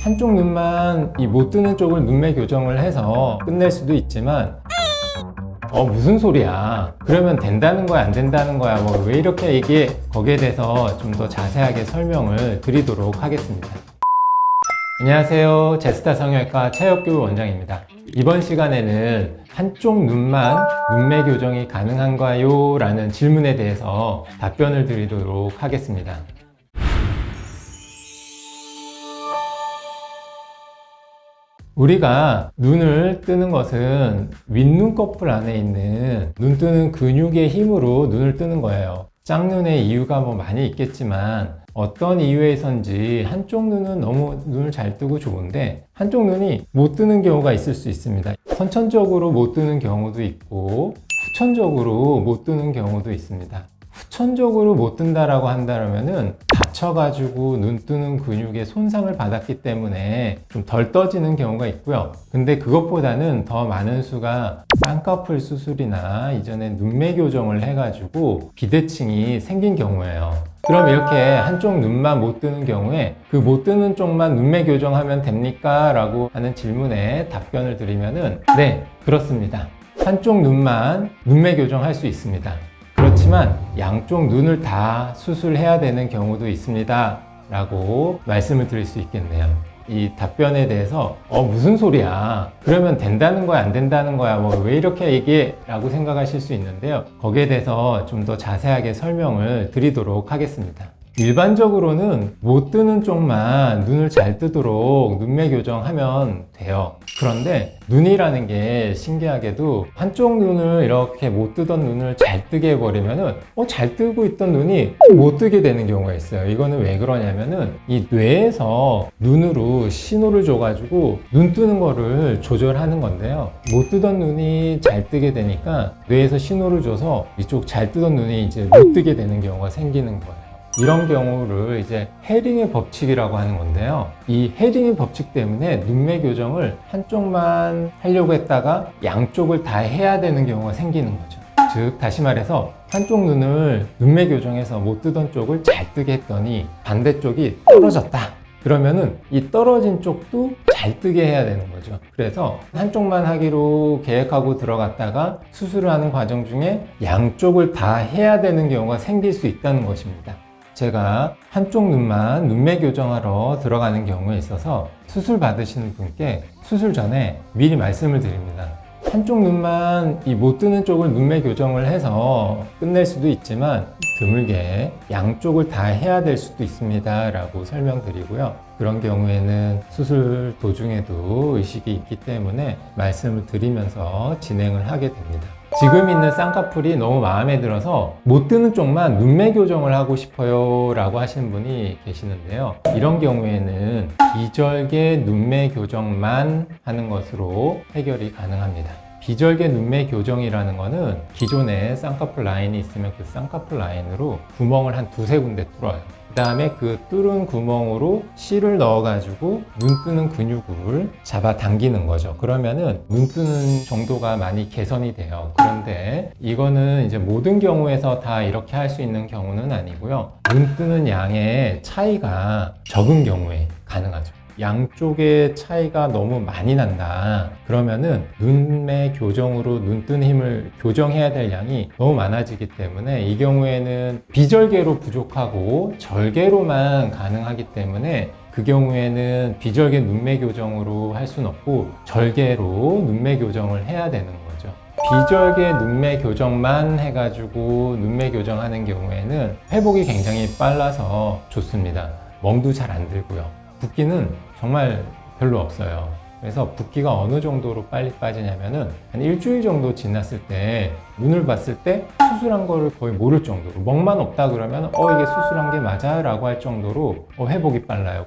한쪽 눈만 이 못 뜨는 쪽을 눈매 교정을 해서 끝낼 수도 있지만 무슨 소리야, 그러면 된다는 거야 안 된다는 거야 뭐 왜 이렇게 얘기해, 거기에 대해서 좀 더 자세하게 설명을 드리도록 하겠습니다. 안녕하세요, 제스타 성형외과 최혁규 원장입니다. 이번 시간에는 한쪽 눈만 눈매 교정이 가능한가요? 라는 질문에 대해서 답변을 드리도록 하겠습니다. 우리가 눈을 뜨는 것은 윗눈꺼풀 안에 있는 눈 뜨는 근육의 힘으로 눈을 뜨는 거예요. 짝눈의 이유가 많이 있겠지만 어떤 이유에선지 한쪽 눈은 너무 눈을 잘 뜨고 좋은데 한쪽 눈이 못 뜨는 경우가 있을 수 있습니다. 선천적으로 못 뜨는 경우도 있고 후천적으로 못 뜨는 경우도 있습니다. 후천적으로 못 뜬다라고 한다면은 다쳐가지고 눈 뜨는 근육에 손상을 받았기 때문에 좀 덜 떠지는 경우가 있고요. 근데 그것보다는 더 많은 수가 쌍꺼풀 수술이나 이전에 눈매 교정을 해가지고 비대칭이 생긴 경우예요. 그럼 이렇게 한쪽 눈만 못 뜨는 경우에 그 못 뜨는 쪽만 눈매 교정하면 됩니까? 라고 하는 질문에 답변을 드리면은 네, 그렇습니다. 한쪽 눈만 눈매 교정할 수 있습니다. 그렇지만 양쪽 눈을 다 수술해야 되는 경우도 있습니다 라고 말씀을 드릴 수 있겠네요. 이 답변에 대해서 무슨 소리야, 그러면 된다는 거야 안 된다는 거야 뭐 왜 이렇게 얘기해 라고 생각하실 수 있는데요. 거기에 대해서 좀 더 자세하게 설명을 드리도록 하겠습니다. 일반적으로는 못 뜨는 쪽만 눈을 잘 뜨도록 눈매 교정하면 돼요. 그런데 눈이라는 게 신기하게도 한쪽 눈을 이렇게 못 뜨던 눈을 잘 뜨게 해버리면은 잘 뜨고 있던 눈이 못 뜨게 되는 경우가 있어요. 이거는 왜 그러냐면은 이 뇌에서 눈으로 신호를 줘가지고 눈 뜨는 거를 조절하는 건데요. 못 뜨던 눈이 잘 뜨게 되니까 뇌에서 신호를 줘서 이쪽 잘 뜨던 눈이 이제 못 뜨게 되는 경우가 생기는 거예요. 이런 경우를 이제 헤링의 법칙이라고 하는 건데요. 이 헤링의 법칙 때문에 눈매 교정을 한쪽만 하려고 했다가 양쪽을 다 해야 되는 경우가 생기는 거죠. 즉 다시 말해서 한쪽 눈을 눈매 교정해서 못 뜨던 쪽을 잘 뜨게 했더니 반대쪽이 떨어졌다. 그러면은 이 떨어진 쪽도 잘 뜨게 해야 되는 거죠. 그래서 한쪽만 하기로 계획하고 들어갔다가 수술을 하는 과정 중에 양쪽을 다 해야 되는 경우가 생길 수 있다는 것입니다. 제가 한쪽 눈만 눈매 교정하러 들어가는 경우에 있어서 수술 받으시는 분께 수술 전에 미리 말씀을 드립니다. 한쪽 눈만 이 못 뜨는 쪽을 눈매 교정을 해서 끝낼 수도 있지만 드물게 양쪽을 다 해야 될 수도 있습니다 라고 설명드리고요. 그런 경우에는 수술 도중에도 의식이 있기 때문에 말씀을 드리면서 진행을 하게 됩니다. 지금 있는 쌍꺼풀이 너무 마음에 들어서 못 뜨는 쪽만 눈매 교정을 하고 싶어요 라고 하시는 분이 계시는데요. 이런 경우에는 비절개 눈매 교정만 하는 것으로 해결이 가능합니다. 비절개 눈매 교정이라는 거는 기존에 쌍꺼풀 라인이 있으면 그 쌍꺼풀 라인으로 구멍을 한 두세 군데 뚫어요. 그 다음에 그 뚫은 구멍으로 실을 넣어가지고 눈 뜨는 근육을 잡아 당기는 거죠. 그러면은 눈 뜨는 정도가 많이 개선이 돼요. 그런데 이거는 이제 모든 경우에서 다 이렇게 할 수 있는 경우는 아니고요. 눈 뜨는 양의 차이가 적은 경우에 가능하죠. 양쪽의 차이가 너무 많이 난다. 그러면은 눈매 교정으로 눈 뜨는 힘을 교정해야 될 양이 너무 많아지기 때문에 이 경우에는 비절개로 부족하고 절개로만 가능하기 때문에 그 경우에는 비절개 눈매 교정으로 할 수는 없고 절개로 눈매 교정을 해야 되는 거죠. 비절개 눈매 교정만 해가지고 눈매 교정하는 경우에는 회복이 굉장히 빨라서 좋습니다. 멍도 잘 안 들고요. 붓기는 정말 별로 없어요. 그래서 붓기가 어느 정도로 빨리 빠지냐면은 한 일주일 정도 지났을 때 눈을 봤을 때 수술한 거를 거의 모를 정도로, 멍만 없다 그러면 이게 수술한 게 맞아 라고 할 정도로 회복이 빨라요.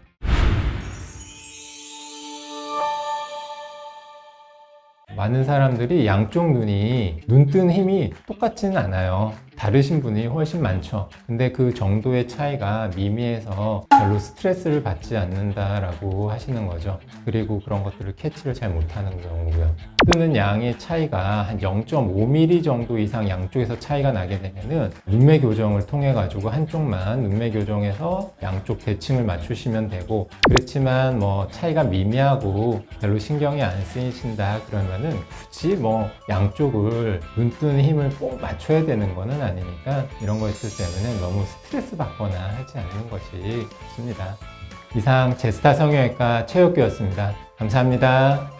많은 사람들이 양쪽 눈이 눈 뜨는 힘이 똑같지는 않아요. 다르신 분이 훨씬 많죠. 근데 그 정도의 차이가 미미해서 별로 스트레스를 받지 않는다라고 하시는 거죠. 그리고 그런 것들을 캐치를 잘 못하는 경우고요. 뜨는 양의 차이가 한 0.5mm 정도 이상 양쪽에서 차이가 나게 되면은 눈매 교정을 통해 가지고 한쪽만 눈매 교정해서 양쪽 대칭을 맞추시면 되고, 그렇지만 뭐 차이가 미미하고 별로 신경이 안 쓰이신다 그러면은 굳이 뭐 양쪽을 눈 뜨는 힘을 꼭 맞춰야 되는 거는 아니니까 이런 거 있을 때는 너무 스트레스 받거나 하지 않는 것이 좋습니다. 이상 제스타 성형외과 최혁규였습니다. 감사합니다.